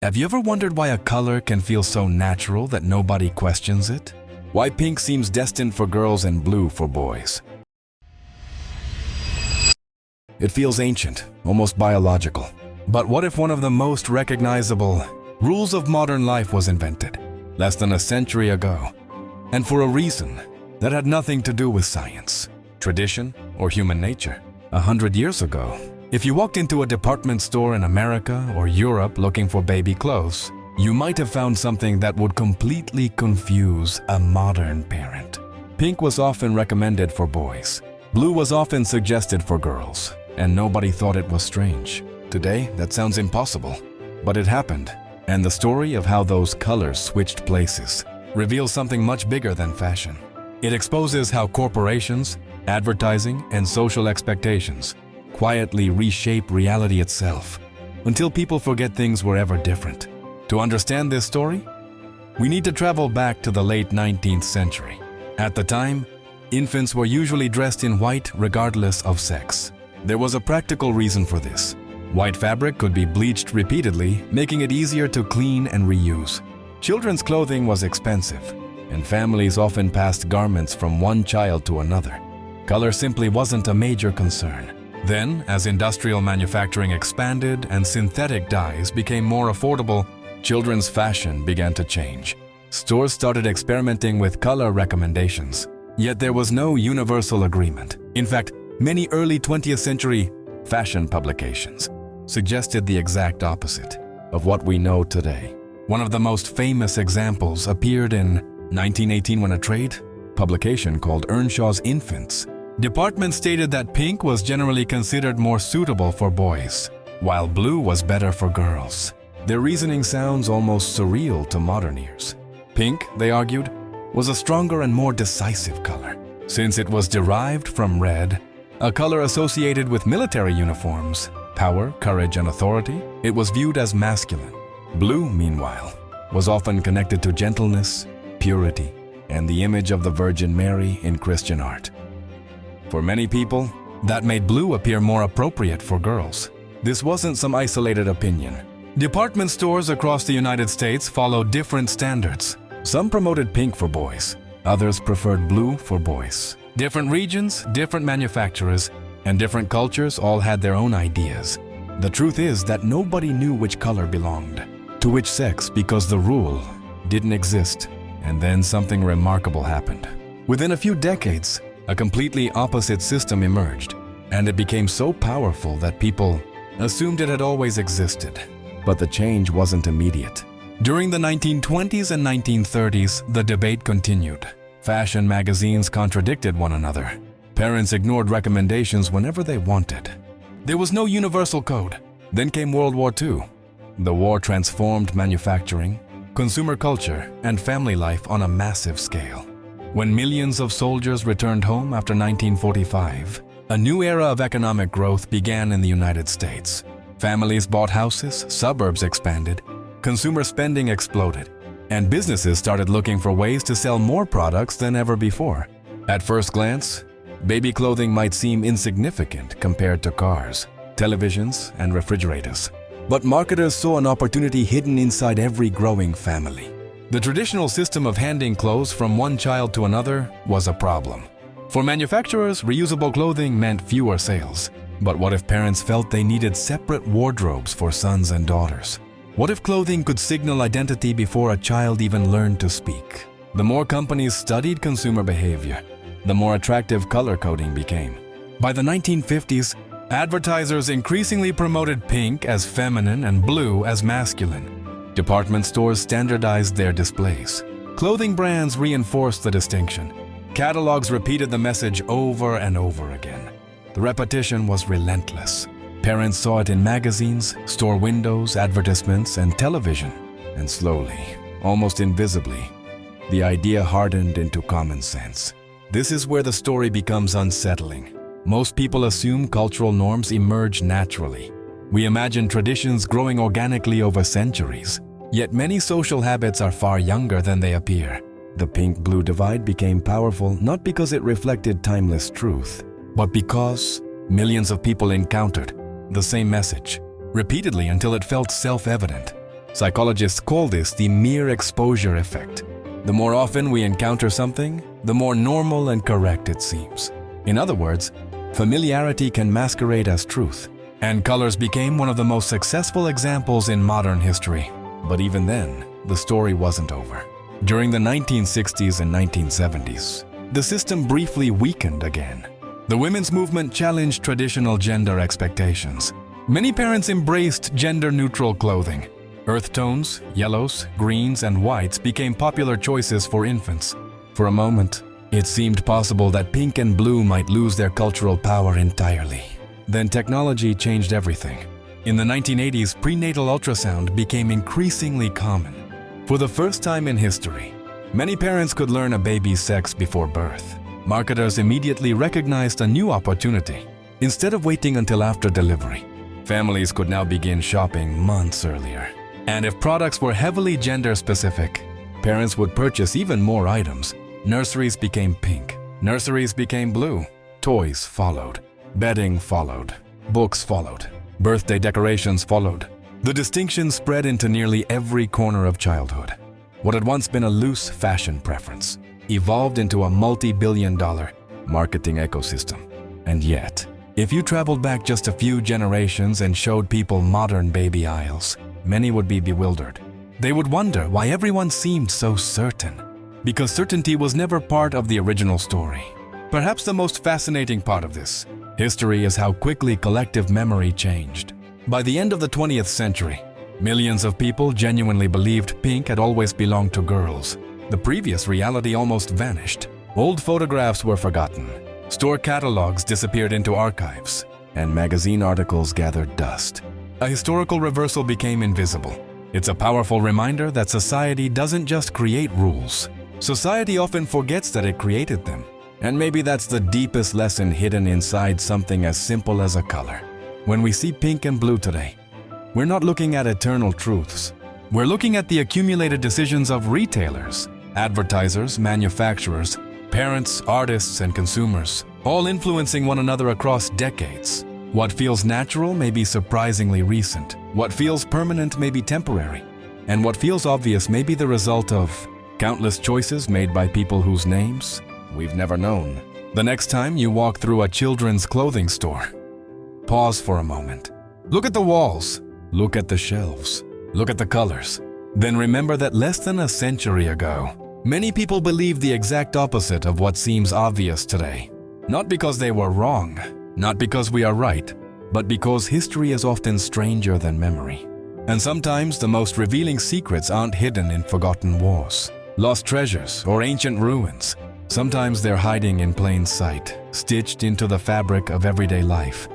Have you ever wondered why a color can feel so natural that nobody questions it? Why pink seems destined for girls and blue for boys? It feels ancient, almost biological. But what if one of the most recognizable rules of modern life was invented less than a century ago? And for a reason that had nothing to do with science, tradition, or human nature. 100 years ago, if you walked into a department store in America or Europe looking for baby clothes, you might have found something that would completely confuse a modern parent. Pink was often recommended for boys. Blue was often suggested for girls, and nobody thought it was strange. Today, that sounds impossible, but it happened. And the story of how those colors switched places reveals something much bigger than fashion. It exposes how corporations, advertising, and social expectations quietly reshape reality itself until people forget things were ever different. To understand this story, we need to travel back to the late 19th century. At the time, infants were usually dressed in white regardless of sex. There was a practical reason for this. White fabric could be bleached repeatedly, making it easier to clean and reuse. Children's clothing was expensive, and families often passed garments from one child to another. Color simply wasn't a major concern. Then, as industrial manufacturing expanded and synthetic dyes became more affordable, children's fashion began to change. Stores started experimenting with color recommendations, yet there was no universal agreement. In fact, many early 20th century fashion publications suggested the exact opposite of what we know today. One of the most famous examples appeared in 1918 when a trade publication called Earnshaw's Infants department stated that pink was generally considered more suitable for boys, while blue was better for girls. Their reasoning sounds almost surreal to modern ears. Pink, they argued, was a stronger and more decisive color. Since it was derived from red, a color associated with military uniforms, power, courage, and authority, it was viewed as masculine. Blue, meanwhile, was often connected to gentleness, purity, and the image of the Virgin Mary in Christian art. For many people, that made blue appear more appropriate for girls. This wasn't some isolated opinion. Department stores across the United States followed different standards. Some promoted pink for boys, others preferred blue for boys. Different regions, different manufacturers, and different cultures all had their own ideas. The truth is that nobody knew which color belonged to which sex because the rule didn't exist. And then something remarkable happened. Within a few decades, a completely opposite system emerged, and it became so powerful that people assumed it had always existed. But the change wasn't immediate. During the 1920s and 1930s, the debate continued. Fashion magazines contradicted one another. Parents ignored recommendations whenever they wanted. There was no universal code. Then came World War II. The war transformed manufacturing, consumer culture, and family life on a massive scale. When millions of soldiers returned home after 1945, a new era of economic growth began in the United States. Families bought houses, suburbs expanded, consumer spending exploded, and businesses started looking for ways to sell more products than ever before. At first glance, baby clothing might seem insignificant compared to cars, televisions, and refrigerators. But marketers saw an opportunity hidden inside every growing family. The traditional system of handing clothes from one child to another was a problem. For manufacturers, reusable clothing meant fewer sales. But what if parents felt they needed separate wardrobes for sons and daughters? What if clothing could signal identity before a child even learned to speak? The more companies studied consumer behavior, the more attractive color coding became. By the 1950s, advertisers increasingly promoted pink as feminine and blue as masculine. Department stores standardized their displays. Clothing brands reinforced the distinction. Catalogs repeated the message over and over again. The repetition was relentless. Parents saw it in magazines, store windows, advertisements, and television. And slowly, almost invisibly, the idea hardened into common sense. This is where the story becomes unsettling. Most people assume cultural norms emerge naturally. We imagine traditions growing organically over centuries. Yet many social habits are far younger than they appear. The pink-blue divide became powerful not because it reflected timeless truth, but because millions of people encountered the same message repeatedly until it felt self-evident. Psychologists call this the mere exposure effect. The more often we encounter something, the more normal and correct it seems. In other words, familiarity can masquerade as truth. And colors became one of the most successful examples in modern history. But even then, the story wasn't over. During the 1960s and 1970s, the system briefly weakened again. The women's movement challenged traditional gender expectations. Many parents embraced gender-neutral clothing. Earth tones, yellows, greens, and whites became popular choices for infants. For a moment, it seemed possible that pink and blue might lose their cultural power entirely. Then technology changed everything. In the 1980s, prenatal ultrasound became increasingly common. For the first time in history, many parents could learn a baby's sex before birth. Marketers immediately recognized a new opportunity. Instead of waiting until after delivery, families could now begin shopping months earlier. And if products were heavily gender-specific, parents would purchase even more items. Nurseries became pink. Nurseries became blue. Toys followed. Bedding followed. Books followed. Birthday decorations followed. The distinction spread into nearly every corner of childhood. What had once been a loose fashion preference evolved into a multi-billion-dollar marketing ecosystem. And yet, if you traveled back just a few generations and showed people modern baby aisles, many would be bewildered. They would wonder why everyone seemed so certain, because certainty was never part of the original story. Perhaps the most fascinating part of this history is how quickly collective memory changed. By the end of the 20th century, millions of people genuinely believed pink had always belonged to girls. The previous reality almost vanished. Old photographs were forgotten. Store catalogs disappeared into archives, and magazine articles gathered dust. A historical reversal became invisible. It's a powerful reminder that society doesn't just create rules. Society often forgets that it created them. And maybe that's the deepest lesson hidden inside something as simple as a color. When we see pink and blue today, we're not looking at eternal truths. We're looking at the accumulated decisions of retailers, advertisers, manufacturers, parents, artists, and consumers, all influencing one another across decades. What feels natural may be surprisingly recent. What feels permanent may be temporary. And what feels obvious may be the result of countless choices made by people whose names we've never known. The next time you walk through a children's clothing store, pause for a moment. Look at the walls. Look at the shelves. Look at the colors. Then remember that less than a century ago, many people believed the exact opposite of what seems obvious today. Not because they were wrong, not because we are right, but because history is often stranger than memory. And sometimes the most revealing secrets aren't hidden in forgotten wars, lost treasures, or ancient ruins. Sometimes they're hiding in plain sight, stitched into the fabric of everyday life.